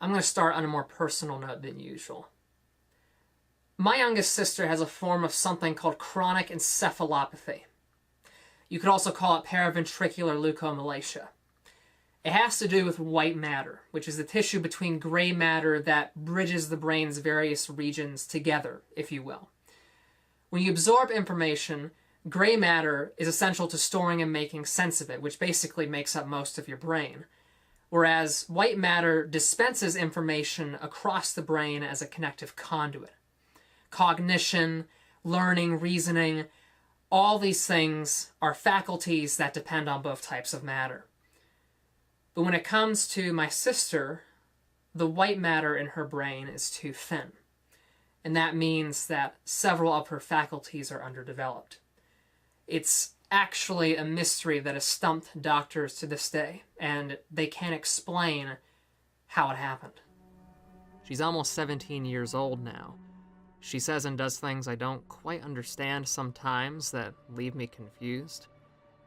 I'm going to start on a more personal note than usual. My youngest sister has a form of something called chronic encephalopathy. You could also call it paraventricular leukomalacia. It has to do with white matter, which is the tissue between gray matter that bridges the brain's various regions together, if you will. When you absorb information, gray matter is essential to storing and making sense of it, which basically makes up most of your brain. Whereas white matter dispenses information across the brain as a connective conduit. Cognition, learning, reasoning, all these things are faculties that depend on both types of matter. But when it comes to my sister, the white matter in her brain is too thin. And that means that several of her faculties are underdeveloped. It's actually a mystery that has stumped doctors to this day, and they can't explain how it happened. She's almost 17 years old now. She says and does things I don't quite understand sometimes that leave me confused.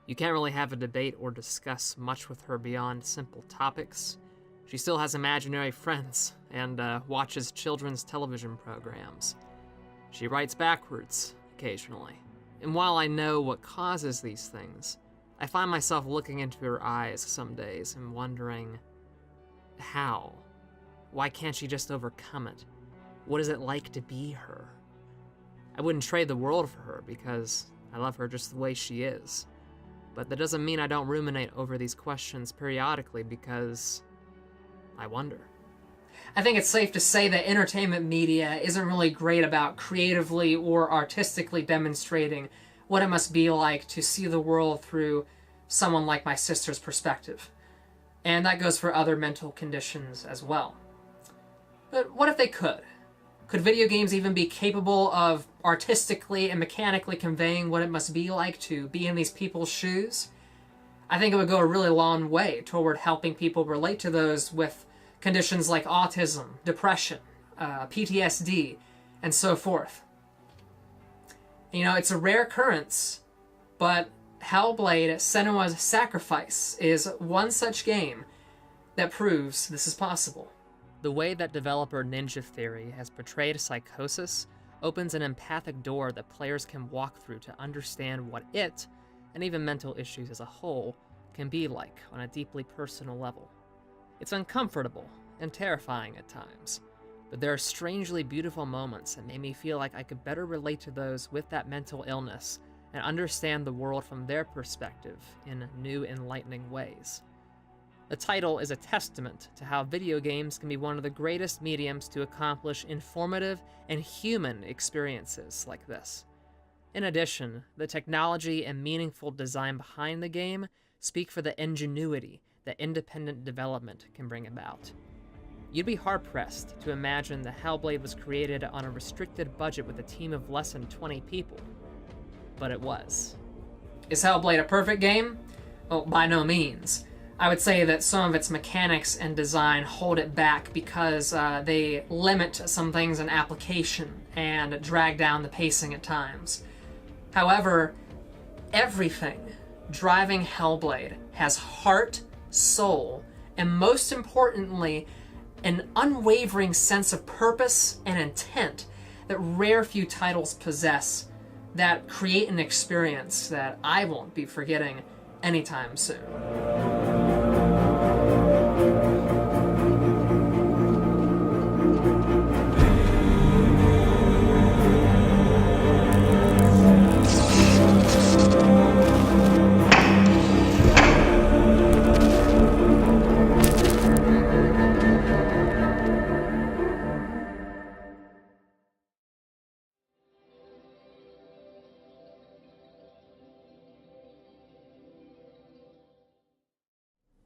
You can't really have a debate or discuss much with her beyond simple topics. She still has imaginary friends and watches children's television programs. She writes backwards occasionally. And while I know what causes these things, I find myself looking into her eyes some days and wondering, how? Why can't she just overcome it? What is it like to be her? I wouldn't trade the world for her because I love her just the way she is. But that doesn't mean I don't ruminate over these questions periodically because I wonder. I think it's safe to say that entertainment media isn't really great about creatively or artistically demonstrating what it must be like to see the world through someone like my sister's perspective. And that goes for other mental conditions as well. But what if they could? Could video games even be capable of artistically and mechanically conveying what it must be like to be in these people's shoes? I think it would go a really long way toward helping people relate to those with conditions like autism, depression, PTSD, and so forth. You know, it's a rare occurrence, but Hellblade: Senua's Sacrifice is one such game that proves this is possible. The way that developer Ninja Theory has portrayed psychosis opens an empathic door that players can walk through to understand what it, and even mental issues as a whole, can be like on a deeply personal level. It's uncomfortable and terrifying at times, but there are strangely beautiful moments that made me feel like I could better relate to those with that mental illness and understand the world from their perspective in new, enlightening ways. The title is a testament to how video games can be one of the greatest mediums to accomplish informative and human experiences like this. In addition, the technology and meaningful design behind the game speak for the ingenuity that independent development can bring about. You'd be hard-pressed to imagine that Hellblade was created on a restricted budget with a team of less than 20 people, but it was. Is Hellblade a perfect game? Well, by no means. I would say that some of its mechanics and design hold it back because they limit some things in application and drag down the pacing at times. However, everything driving Hellblade has heart, soul, and most importantly, an unwavering sense of purpose and intent that rare few titles possess that create an experience that I won't be forgetting anytime soon.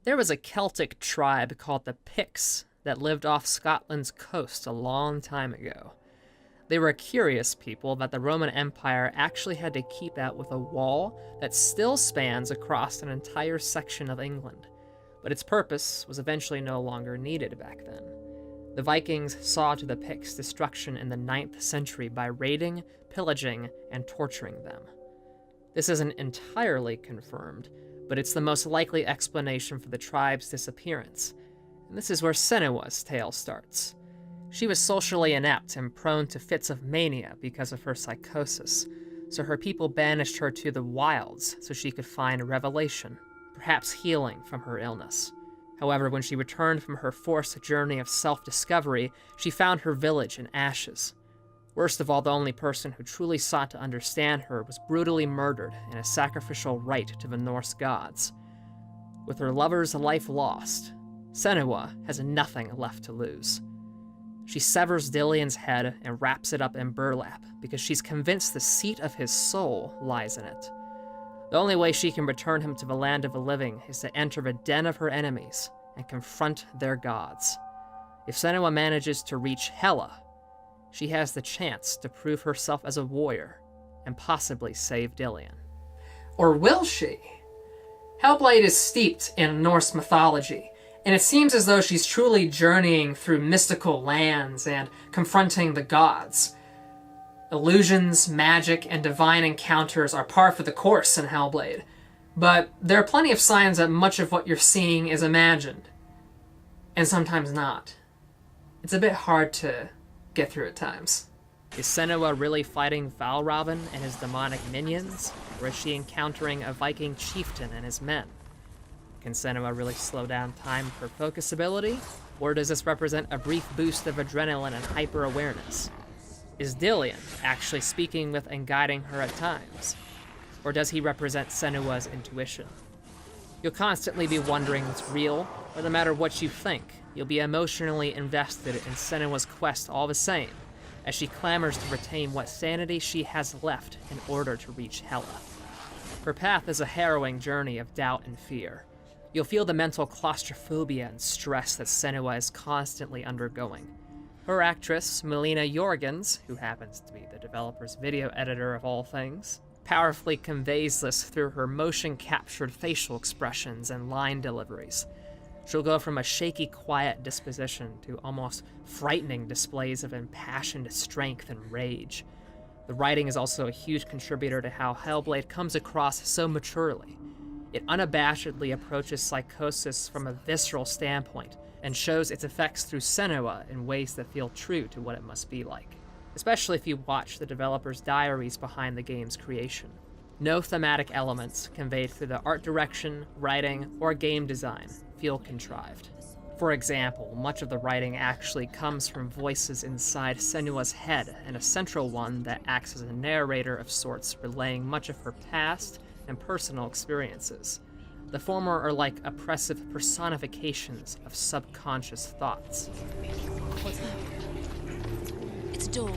There was a Celtic tribe called the Picts that lived off Scotland's coast a long time ago. They were a curious people that the Roman Empire actually had to keep out with a wall that still spans across an entire section of England, but its purpose was eventually no longer needed back then. The Vikings saw to the Picts' destruction in the 9th century by raiding, pillaging, and torturing them. This isn't entirely confirmed, but it's the most likely explanation for the tribe's disappearance, And this is where Senua's tale starts. She was socially inept and prone to fits of mania because of her psychosis, so her people banished her to the wilds so she could find revelation, perhaps healing from her illness. However, when she returned from her forced journey of self-discovery, she found her village in ashes. Worst of all, the only person who truly sought to understand her was brutally murdered in a sacrificial rite to the Norse gods. With her lover's life lost, Senua has nothing left to lose. She severs Dillian's head and wraps it up in burlap because she's convinced the seat of his soul lies in it. The only way she can return him to the land of the living is to enter the den of her enemies and confront their gods. If Senua manages to reach Hela, she has the chance to prove herself as a warrior and possibly save Dillian. Or will she? Hellblade is steeped in Norse mythology, and it seems as though she's truly journeying through mystical lands and confronting the gods. Illusions, magic, and divine encounters are par for the course in Hellblade, but there are plenty of signs that much of what you're seeing is imagined, and sometimes not. It's a bit hard to get through at times. Is Senua really fighting Valravn and his demonic minions, or is she encountering a Viking chieftain and his men? Can Senua really slow down time for focus ability, or does this represent a brief boost of adrenaline and hyper-awareness? Is Dillian actually speaking with and guiding her at times? Or does he represent Senua's intuition? You'll constantly be wondering what's real, but no matter what you think, you'll be emotionally invested in Senua's quest all the same, as she clamors to retain what sanity she has left in order to reach Hela. Her path is a harrowing journey of doubt and fear. You'll feel the mental claustrophobia and stress that Senua is constantly undergoing. Her actress, Melina Jorgens, who happens to be the developer's video editor of all things, powerfully conveys this through her motion-captured facial expressions and line deliveries. She'll go from a shaky, quiet disposition to almost frightening displays of impassioned strength and rage. The writing is also a huge contributor to how Hellblade comes across so maturely. It unabashedly approaches psychosis from a visceral standpoint, and shows its effects through Senua in ways that feel true to what it must be like, especially if you watch the developer's diaries behind the game's creation. No thematic elements conveyed through the art direction, writing, or game design feel contrived. For example, much of the writing actually comes from voices inside Senua's head, and a central one that acts as a narrator of sorts, relaying much of her past and personal experiences. The former are like oppressive personifications of subconscious thoughts. What's that? It's a door. No,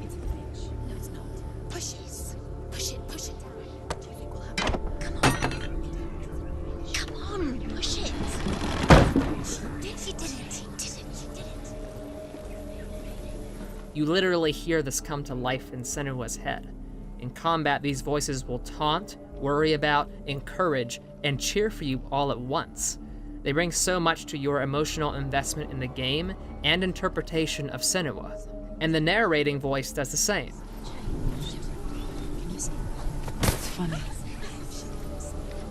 it's a glitch. No, it's not. Push it. Push it. Push it. Do you think we'll have it? Come on. Come on. Push it. He did it. You literally hear this come to life in Senua's head. In combat, these voices will taunt, worry about, encourage, and cheer for you all at once. They bring so much to your emotional investment in the game and interpretation of Senua, and the narrating voice does the same. It's funny.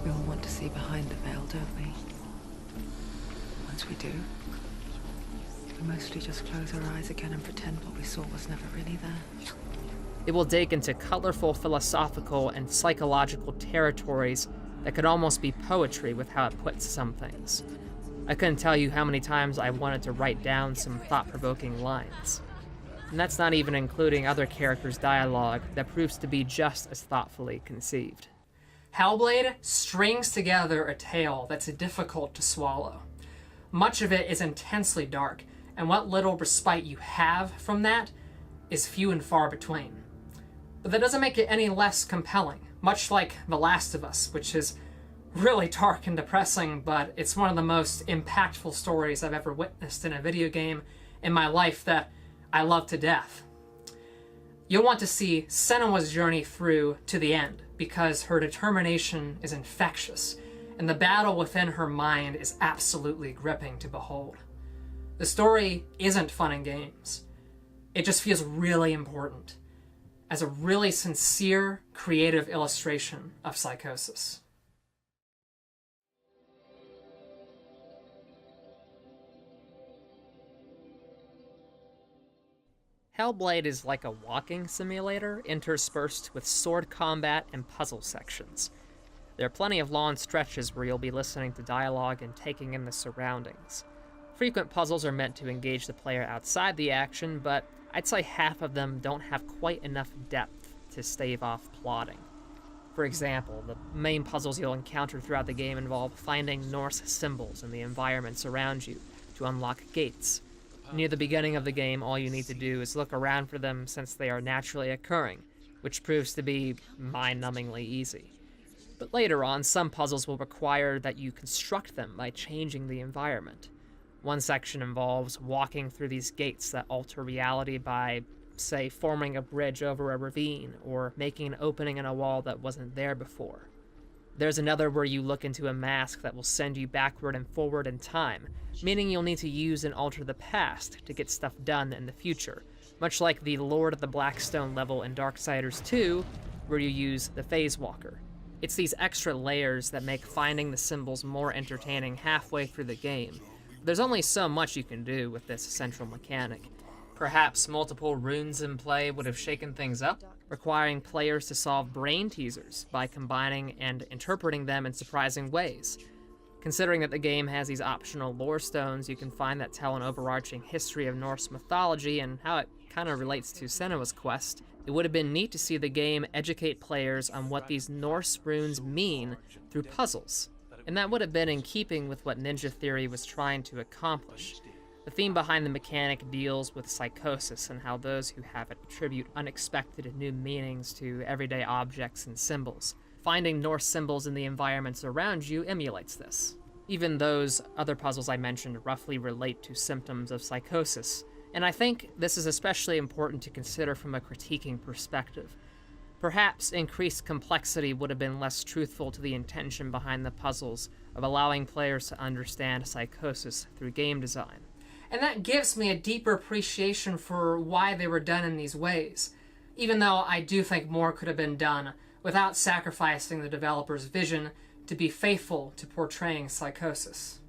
We all want to see behind the veil, don't we? Once we do, we mostly just close our eyes again and pretend what we saw was never really there. It will dig into colorful philosophical and psychological territories that could almost be poetry with how it puts some things. I couldn't tell you how many times I wanted to write down some thought-provoking lines. And that's not even including other characters' dialogue that proves to be just as thoughtfully conceived. Hellblade strings together a tale that's difficult to swallow. Much of it is intensely dark, and what little respite you have from that is few and far between. But that doesn't make it any less compelling, much like The Last of Us, which is really dark and depressing, but it's one of the most impactful stories I've ever witnessed in a video game in my life that I love to death. You'll want to see Senua's journey through to the end, because her determination is infectious, and the battle within her mind is absolutely gripping to behold. The story isn't fun and games. It just feels really important, as a really sincere, creative illustration of psychosis. Hellblade is like a walking simulator interspersed with sword combat and puzzle sections. There are plenty of long stretches where you'll be listening to dialogue and taking in the surroundings. Frequent puzzles are meant to engage the player outside the action, but I'd say half of them don't have quite enough depth to stave off plotting. For example, the main puzzles you'll encounter throughout the game involve finding Norse symbols in the environments around you to unlock gates. Near the beginning of the game, all you need to do is look around for them since they are naturally occurring, which proves to be mind-numbingly easy. But later on, some puzzles will require that you construct them by changing the environment. One section involves walking through these gates that alter reality by, say, forming a bridge over a ravine, or making an opening in a wall that wasn't there before. There's another where you look into a mask that will send you backward and forward in time, meaning you'll need to use and alter the past to get stuff done in the future, much like the Lord of the Blackstone level in Darksiders 2, where you use the Phase Walker. It's these extra layers that make finding the symbols more entertaining halfway through the game. There's only so much you can do with this central mechanic. Perhaps multiple runes in play would have shaken things up, requiring players to solve brain teasers by combining and interpreting them in surprising ways. Considering that the game has these optional lore stones you can find that tell an overarching history of Norse mythology and how it kind of relates to Senua's quest, it would have been neat to see the game educate players on what these Norse runes mean through puzzles. And that would have been in keeping with what Ninja Theory was trying to accomplish. The theme behind the mechanic deals with psychosis and how those who have it attribute unexpected and new meanings to everyday objects and symbols. Finding Norse symbols in the environments around you emulates this. Even those other puzzles I mentioned roughly relate to symptoms of psychosis, and I think this is especially important to consider from a critiquing perspective. Perhaps increased complexity would have been less truthful to the intention behind the puzzles of allowing players to understand psychosis through game design. And that gives me a deeper appreciation for why they were done in these ways, even though I do think more could have been done without sacrificing the developer's vision to be faithful to portraying psychosis.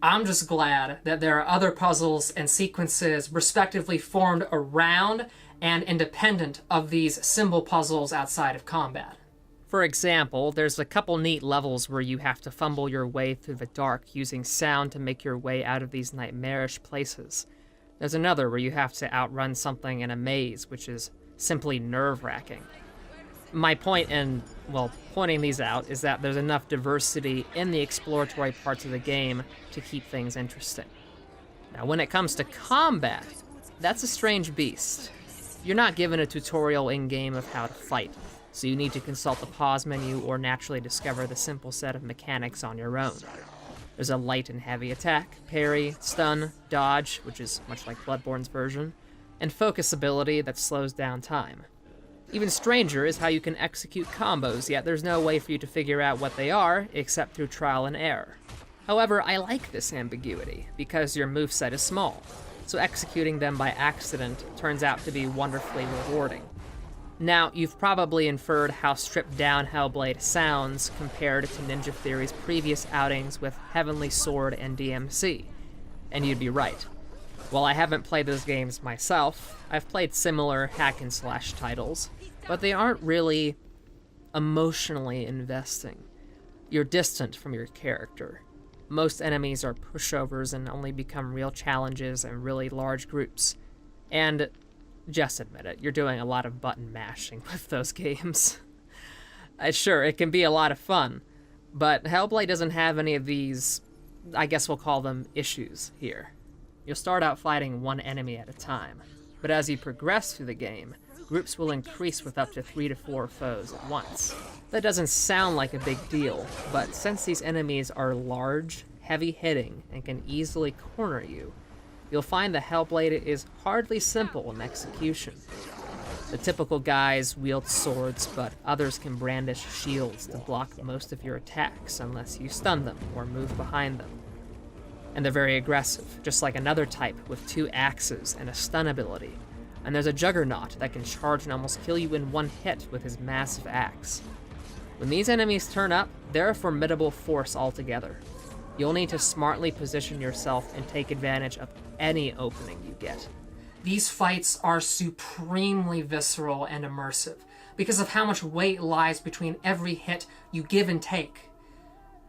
I'm just glad that there are other puzzles and sequences respectively formed around and independent of these symbol puzzles outside of combat. For example, there's a couple neat levels where you have to fumble your way through the dark using sound to make your way out of these nightmarish places. There's another where you have to outrun something in a maze, which is simply nerve-wracking. My point in, pointing these out is that there's enough diversity in the exploratory parts of the game to keep things interesting. Now, when it comes to combat, that's a strange beast. You're not given a tutorial in-game of how to fight, so you need to consult the pause menu or naturally discover the simple set of mechanics on your own. There's a light and heavy attack, parry, stun, dodge, which is much like Bloodborne's version, and focus ability that slows down time. Even stranger is how you can execute combos, yet there's no way for you to figure out what they are except through trial and error. However, I like this ambiguity, because your moveset is small, so executing them by accident turns out to be wonderfully rewarding. Now, you've probably inferred how stripped down Hellblade sounds compared to Ninja Theory's previous outings with Heavenly Sword and DMC, and you'd be right. While I haven't played those games myself, I've played similar hack-and-slash titles, but they aren't really emotionally investing. You're distant from your character. Most enemies are pushovers and only become real challenges in really large groups. And just admit it, you're doing a lot of button mashing with those games. Sure, it can be a lot of fun, but Hellblade doesn't have any of these, I guess we'll call them issues here. You'll start out fighting one enemy at a time, but as you progress through the game, groups will increase with up to 3 to 4 foes at once. That doesn't sound like a big deal, but since these enemies are large, heavy-hitting, and can easily corner you, you'll find the Hellblade is hardly simple in execution. The typical guys wield swords, but others can brandish shields to block most of your attacks unless you stun them or move behind them. And they're very aggressive, just like another type with 2 axes and a stun ability. And there's a Juggernaut that can charge and almost kill you in one hit with his massive axe. When these enemies turn up, they're a formidable force altogether. You'll need to smartly position yourself and take advantage of any opening you get. These fights are supremely visceral and immersive because of how much weight lies between every hit you give and take.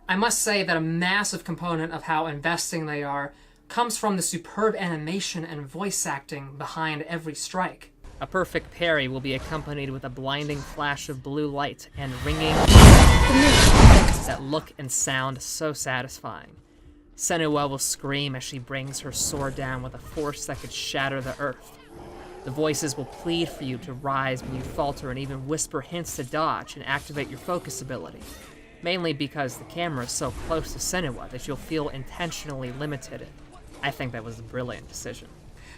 I must say that a massive component of how investing they are comes from the superb animation and voice acting behind every strike. A perfect parry will be accompanied with a blinding flash of blue light and ringing that look and sound so satisfying. Senua will scream as she brings her sword down with a force that could shatter the earth. The voices will plead for you to rise when you falter and even whisper hints to dodge and activate your focus ability, mainly because the camera is so close to Senua that you'll feel intentionally limited. I think that was a brilliant decision.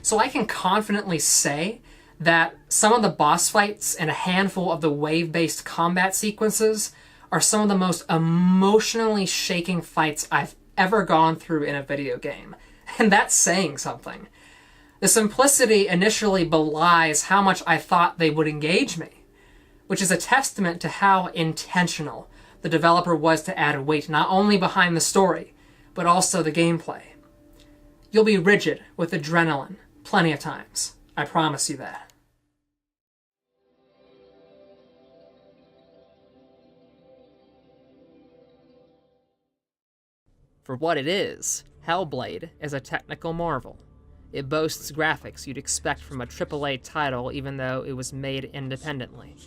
So I can confidently say that some of the boss fights and a handful of the wave-based combat sequences are some of the most emotionally shaking fights I've ever gone through in a video game. And that's saying something. The simplicity initially belies how much I thought they would engage me, which is a testament to how intentional the developer was to add weight not only behind the story, but also the gameplay. You'll be rigid with adrenaline plenty of times. I promise you that. For what it is, Hellblade is a technical marvel. It boasts graphics you'd expect from a AAA title even though it was made independently.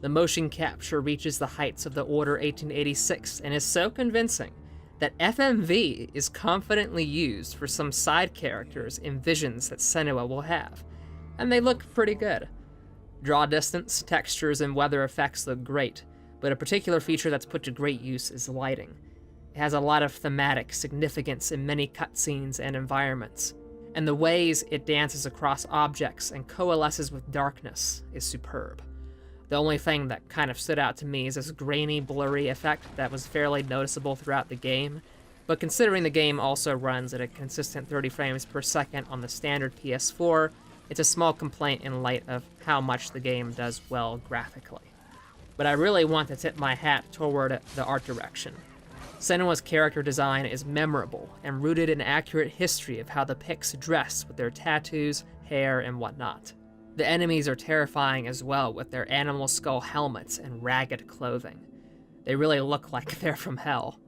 The motion capture reaches the heights of the Order 1886 and is so convincing that FMV is confidently used for some side characters in visions that Senua will have, and they look pretty good. Draw distance, textures, and weather effects look great, but a particular feature that's put to great use is lighting. It has a lot of thematic significance in many cutscenes and environments, and the ways it dances across objects and coalesces with darkness is superb. The only thing that kind of stood out to me is this grainy, blurry effect that was fairly noticeable throughout the game, but considering the game also runs at a consistent 30 frames per second on the standard PS4, it's a small complaint in light of how much the game does well graphically. But I really want to tip my hat toward the art direction. Senua's character design is memorable and rooted in accurate history of how the Picts dress with their tattoos, hair, and whatnot. The enemies are terrifying as well with their animal skull helmets and ragged clothing. They really look like they're from hell.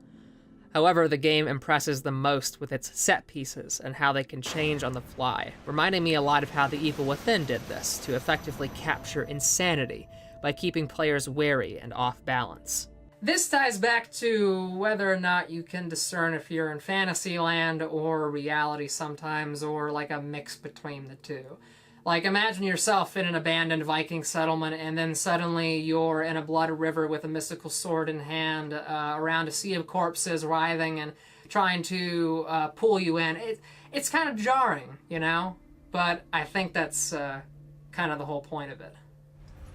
However, the game impresses the most with its set pieces and how they can change on the fly, reminding me a lot of how The Evil Within did this to effectively capture insanity by keeping players wary and off balance. This ties back to whether or not you can discern if you're in fantasy land or reality sometimes, or like a mix between the two. Like, imagine yourself in an abandoned Viking settlement, and then suddenly you're in a blood river with a mystical sword in hand, around a sea of corpses writhing and trying to pull you in. It's kind of jarring, you know? But I think that's kind of the whole point of it.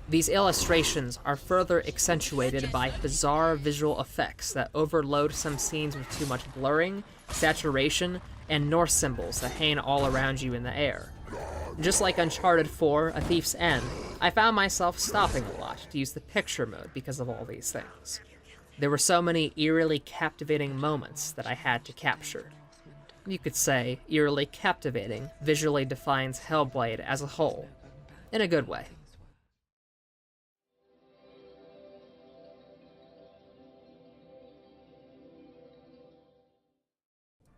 These illustrations are further accentuated by bizarre visual effects that overload some scenes with too much blurring, saturation, and Norse symbols that hang all around you in the air. Just like Uncharted 4, A Thief's End, I found myself stopping a lot to use the picture mode because of all these things. There were so many eerily captivating moments that I had to capture. You could say eerily captivating visually defines Hellblade as a whole, in a good way.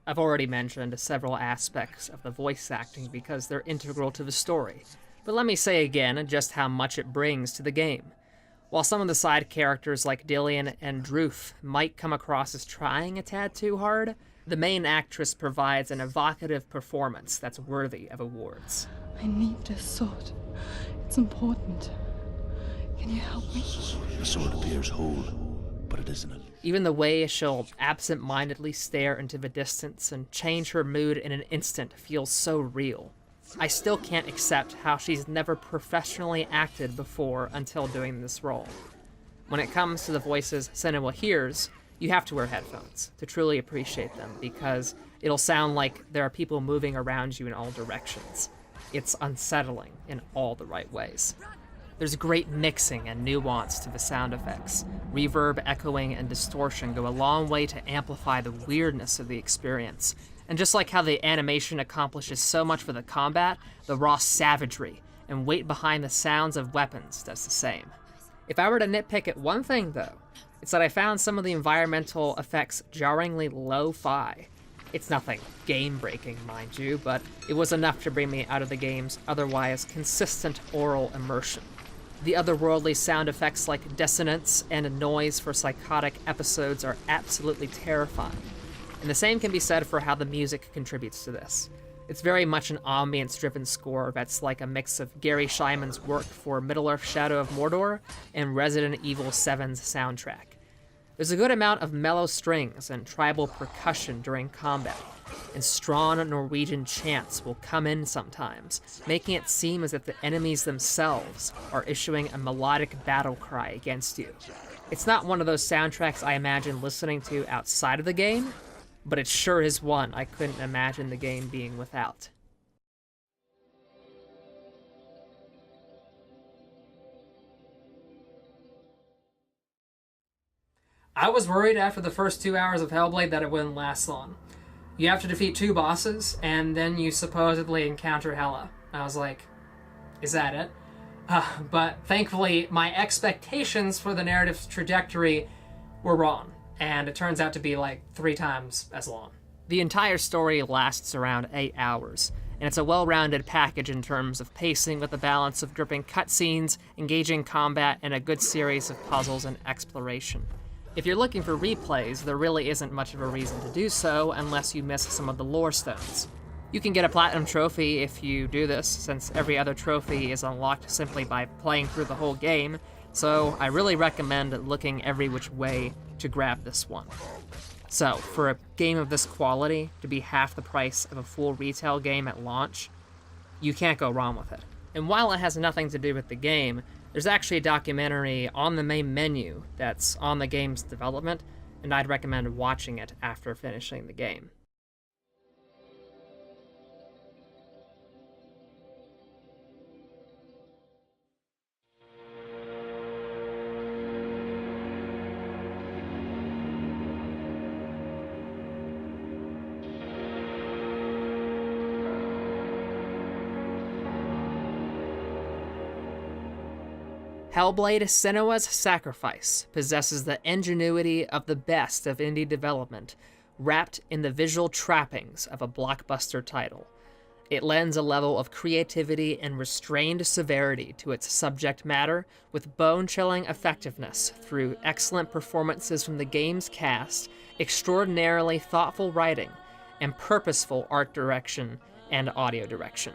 I've already mentioned several aspects of the voice acting because they're integral to the story, but let me say again just how much it brings to the game. While some of the side characters like Dillian and Druth might come across as trying a tad too hard, the main actress provides an evocative performance that's worthy of awards. I need this sword. It's important. Can you help me? The sword appears whole, but it isn't. Even the way she'll absent-mindedly stare into the distance and change her mood in an instant feels so real. I still can't accept how she's never professionally acted before until doing this role. When it comes to the voices Senua hears, you have to wear headphones to truly appreciate them because it'll sound like there are people moving around you in all directions. It's unsettling in all the right ways. There's great mixing and nuance to the sound effects. Reverb, echoing, and distortion go a long way to amplify the weirdness of the experience, And just like how the animation accomplishes so much for the combat, the raw savagery and weight behind the sounds of weapons does the same. If I were to nitpick at one thing, though, it's that I found some of the environmental effects jarringly lo-fi. It's nothing game-breaking, mind you, but it was enough to bring me out of the game's otherwise consistent oral immersion. The otherworldly sound effects like dissonance and noise for psychotic episodes are absolutely terrifying. And the same can be said for how the music contributes to this. It's very much an ambience-driven score that's like a mix of Gary Scheinman's work for Middle-earth: Shadow of Mordor and Resident Evil 7's soundtrack. There's a good amount of mellow strings and tribal percussion during combat, and strong Norwegian chants will come in sometimes, making it seem as if the enemies themselves are issuing a melodic battle cry against you. It's not one of those soundtracks I imagine listening to outside of the game, but it sure is one I couldn't imagine the game being without. I was worried after the first 2 hours of Hellblade that it wouldn't last long. You have to defeat 2 bosses, and then you supposedly encounter Hela. I was like, is that it? But thankfully, my expectations for the narrative's trajectory were wrong, and it turns out to be like 3 times as long. The entire story lasts around 8 hours, and it's a well-rounded package in terms of pacing with a balance of gripping cutscenes, engaging combat, and a good series of puzzles and exploration. If you're looking for replays, there really isn't much of a reason to do so unless you miss some of the lore stones. You can get a platinum trophy if you do this, since every other trophy is unlocked simply by playing through the whole game, so I really recommend looking every which way to grab this one. So, for a game of this quality to be half the price of a full retail game at launch, you can't go wrong with it. And while it has nothing to do with the game, there's actually a documentary on the main menu that's on the game's development, and I'd recommend watching it after finishing the game. Hellblade: Senua's Sacrifice possesses the ingenuity of the best of indie development, wrapped in the visual trappings of a blockbuster title. It lends a level of creativity and restrained severity to its subject matter, with bone-chilling effectiveness through excellent performances from the game's cast, extraordinarily thoughtful writing, and purposeful art direction and audio direction.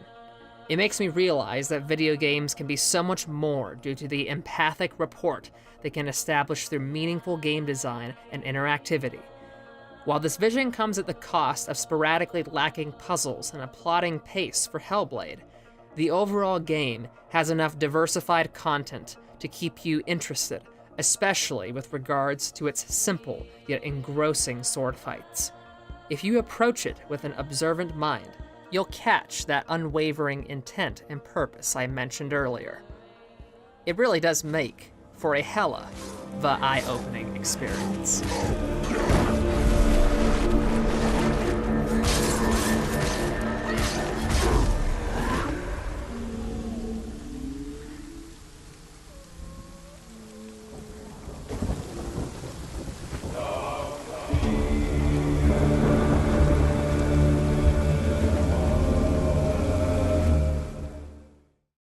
It makes me realize that video games can be so much more due to the empathic rapport they can establish through meaningful game design and interactivity. While this vision comes at the cost of sporadically lacking puzzles and a plodding pace for Hellblade, the overall game has enough diversified content to keep you interested, especially with regards to its simple yet engrossing sword fights. If you approach it with an observant mind, you'll catch that unwavering intent and purpose I mentioned earlier. It really does make for a hella the eye-opening experience.